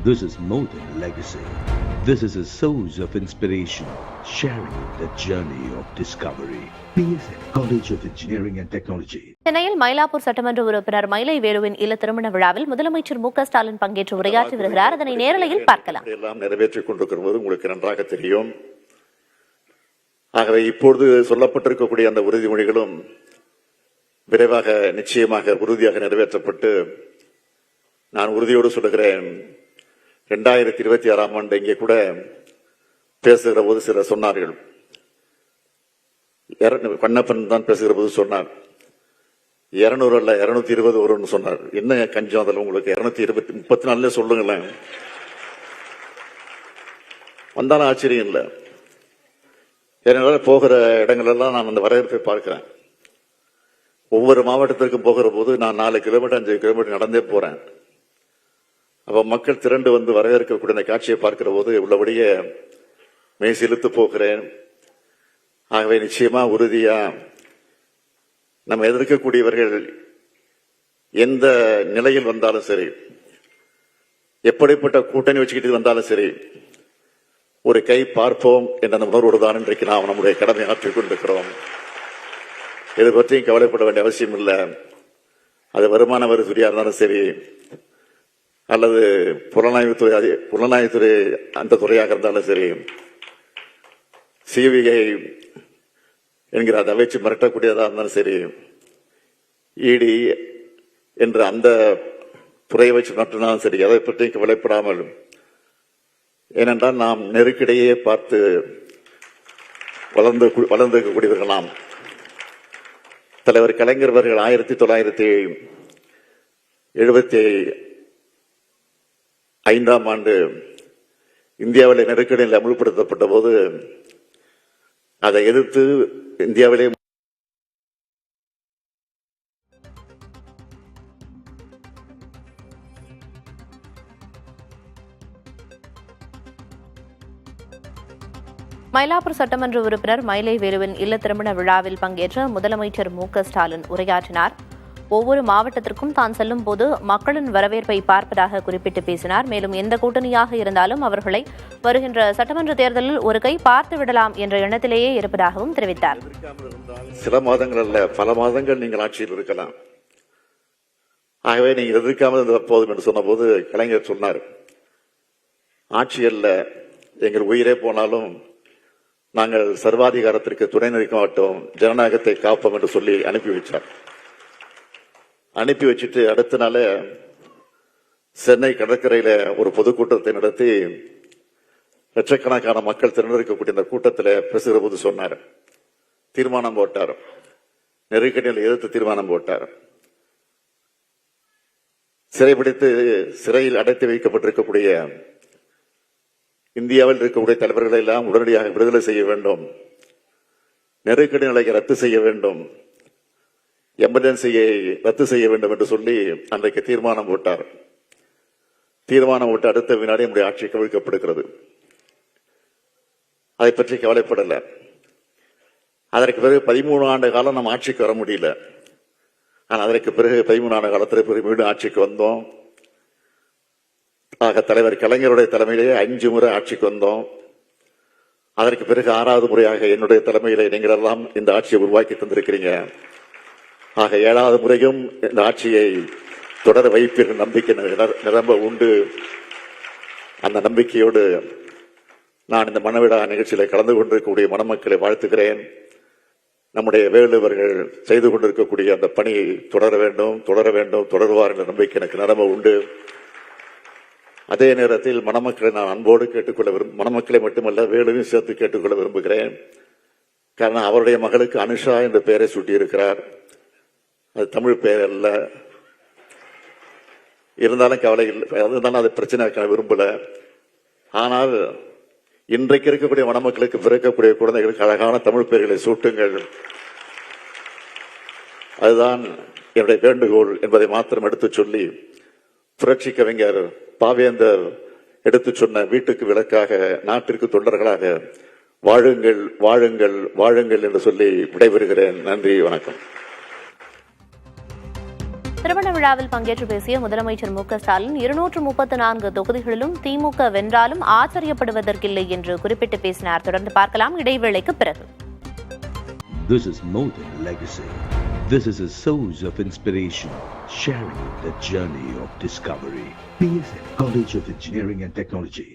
This is more than legacy. This is a source of inspiration, sharing the journey of discovery. PSN College of Engineering and Technology. சென்னையில் மயிலாப்பூர் சட்டமன்ற உறுப்பினர் மயிலை வேலுவின் இல்ல திருமண விழாவில் முதலமைச்சர் மு க ஸ்டாலின் பங்கேற்று உரையாற்றி வருகிறார். அதனை நேரலையில் பார்க்கலாம். எல்லாம் நிறைவேற்றிக் கொண்டிருக்கிறது உங்களுக்கு நன்றாக தெரியும். ஆகவே இப்பொழுது சொல்லப்பட்டிருக்கக்கூடிய அந்த உறுதிமொழிகளும் விரைவாக நிச்சயமாக உறுதியாக நிறைவேற்றப்பட்டு நான் உறுதியோடு சொல்லுகிறேன். 2026ஆம் ஆண்டு இங்கே கூட பேசுகிற போது சிலர் சொன்னார்கள், கண்ணப்பன் தான் பேசுகிற போது சொன்னார் 200 அல்ல 220 வரும்னு சொன்னார். என்ன கஞ்சம் அதில் உங்களுக்கு 234 சொல்லுங்களேன். வந்தாலும் ஆச்சரியம் இல்லை. என்னால் போகிற இடங்களெல்லாம் நான் அந்த வரவேற்பை பார்க்கிறேன். ஒவ்வொரு மாவட்டத்திற்கும் போகிற போது நான் 4 கிலோமீட்டர் 5 கிலோமீட்டர் நடந்தே போறேன். அப்ப மக்கள் திரண்டு வந்து வரவேற்கக்கூடிய அந்த காட்சியை பார்க்கிற போது உள்ளபடியே மெய் செலுத்து போகிறேன். ஆகவே நிச்சயமா உறுதியா நம்ம எதிர்க்கக்கூடியவர்கள் எந்த நிலையில் வந்தாலும் சரி, எப்படிப்பட்ட கூட்டணி வச்சுக்கிட்டு வந்தாலும் சரி, ஒரு கை பார்ப்போம் என்ற அந்த உணர்வோடு தான் இன்றைக்கு நாம் நம்முடைய கடமை ஆற்றிக் கொண்டிருக்கிறோம். இதை பற்றியும் கவலைப்பட வேண்டிய அவசியம் இல்லை. அது வருமான வரித்துறையா இருந்தாலும் சரி, அல்லது புலனாய்வுத்துறை அந்த துறையாக இருந்தாலும் சரி, சிபிஐ என்கிற அதை வச்சு மிரட்டக்கூடியதாக இருந்தாலும் சரி, இடி என்ற அந்த துறையை வச்சு மிரட்டினாலும் சரி, அதை பற்றியும் கவலைப்படாமல், ஏனென்றால் நாம் நெருக்கடியே பார்த்து வளர்ந்திருக்கக்கூடியவர்கள் நாம். தலைவர் கலைஞர் அவர்கள் 1975ஆம் ஆண்டு இந்தியாவிலே நெருக்கடியில் அமல்படுத்தப்பட்ட போது அதை எதிர்த்து இந்தியாவிலே மயிலாப்பூர் சட்டமன்ற உறுப்பினர் மயிலை வேலுவின் இல்ல திருமண விழாவில் பங்கேற்ற முதலமைச்சர் மு க ஸ்டாலின் உரையாற்றினார். ஒவ்வொரு மாவட்டத்திற்கும் தான் செல்லும் போது மக்களின் வரவேற்பை பார்ப்பதாக குறிப்பிட்டு பேசினார். மேலும் எந்த கூட்டணியாக இருந்தாலும் அவர்களை வருகின்ற சட்டமன்ற தேர்தலில் ஒரு கை பார்த்து விடலாம் என்ற எண்ணத்திலேயே இருப்பதாகவும் தெரிவித்தார். சில மாதங்கள் அல்ல, பல மாதங்கள் நீங்கள் ஆட்சியில் இருக்கலாம். ஆகவே நீங்கள் எதிர்க்காமல் இருந்தால் போதும் என்று சொன்ன போது கலைஞர் சொன்னார், ஆட்சி அல்ல, எங்கள் உயிரே போனாலும் நாங்கள் சர்வாதிகாரத்திற்கு துணை நிற்க மாட்டோம், ஜனநாயகத்தை காப்போம் என்று சொல்லி அனுப்பி வச்சார். அனுப்பி வச்சுட்டு அடுத்த நாள சென்னை கடற்கரையில ஒரு பொதுக்கூட்டத்தை நடத்தி லட்சக்கணக்கான மக்கள் திரண்டிருக்கக்கூடிய இந்த கூட்டத்தில் பேசுகிற போது சொன்னார், தீர்மானம் போட்டார், நெருக்கடியில் எதிர்த்து தீர்மானம் போட்டார். சிறைபிடித்து சிறையில் அடைத்து வைக்கப்பட்டிருக்கக்கூடிய இந்தியாவில் இருக்கக்கூடிய தலைவர்களை எல்லாம் உடனடியாக விடுதலை செய்ய வேண்டும், நெருக்கடி நிலையை ரத்து செய்ய வேண்டும், எமர்ஜென்சியை ரத்து செய்ய வேண்டும் என்று சொல்லி அன்றைக்கு தீர்மானம் போட்டார். தீர்மானம் போட்டு அடுத்த வினாடி நம்முடைய ஆட்சி கவிழ்க்கப்படுகிறது. அதை பற்றி கவலைப்படல. அதற்கு பிறகு 13 ஆண்டு காலம் நம்ம ஆட்சிக்கு வர முடியல. ஆனால் அதற்கு பிறகு 13 ஆண்டு காலத்திற்கு பிறகு மீண்டும் ஆட்சிக்கு வந்தோம். ஆக தலைவர் கலைஞருடைய தலைமையிலேயே 5 முறை ஆட்சிக்கு வந்தோம். அதற்கு பிறகு 6வது முறையாக என்னுடைய தலைமையிலே நீங்கள் எல்லாம் இந்த ஆட்சியை உருவாக்கி தந்திருக்கிறீங்க. ஆக 7வது முறையும் இந்த ஆட்சியை தொடர வைப்பீர்கள் நம்பிக்கை நிரம்ப உண்டு. அந்த நம்பிக்கையோடு நான் இந்த மணவிழா நிகழ்ச்சியில கலந்து கொண்டிருக்கக்கூடிய மணமக்களை வாழ்த்துகிறேன். நம்முடைய வேலுவர்கள் செய்து கொண்டிருக்கக்கூடிய அந்த பணி தொடர வேண்டும், தொடருவார் என்ற நம்பிக்கை எனக்கு நிரம்ப உண்டு. அதே நேரத்தில் மணமக்களை நான் அன்போடு கேட்டுக்கொள்ள மணமக்களை மட்டுமல்ல வேலுவையும் சேர்த்து கேட்டுக்கொள்ள விரும்புகிறேன். காரணம், அவருடைய மகளுக்கு அனுஷா என்ற பெயரை சூட்டியிருக்கிறார். அது தமிழ் பெயர் அல்ல. இருந்தாலும் கவலை இல்லை, இருந்தாலும் அது பிரச்சனை விரும்பல. ஆனால் இன்றைக்கு இருக்கக்கூடிய மணமக்களுக்கு பிறக்கக்கூடிய குழந்தைகளுக்கு அழகான தமிழ் பெயர்களை சூட்டுங்கள். அதுதான் என்னுடைய வேண்டுகோள் என்பதை மாத்திரம் எடுத்து சொல்லி, புரட்சி கவிஞர் பாவேந்தர் எடுத்து சொன்ன வீட்டுக்கு விளக்காக நாட்டிற்கு தொண்டர்களாக வாழுங்கள் வாழுங்கள் வாழுங்கள் என்று சொல்லி விடைபெறுகிறேன். நன்றி, வணக்கம். திருமண விழாவில் பங்கேற்று பேசிய முதலமைச்சர் மு.க.ஸ்டாலின் 234 தொகுதிகளிலும் திமுக வென்றாலும் ஆச்சரியப்படுவதற்கில்லை என்று குறிப்பிட்டு பேசினார். தொடர்ந்து பார்க்கலாம் இடைவேளைக்கு பிறகு. This is more than a legacy. This is a source of inspiration, sharing the journey of discovery. PSN College of Engineering and Technology.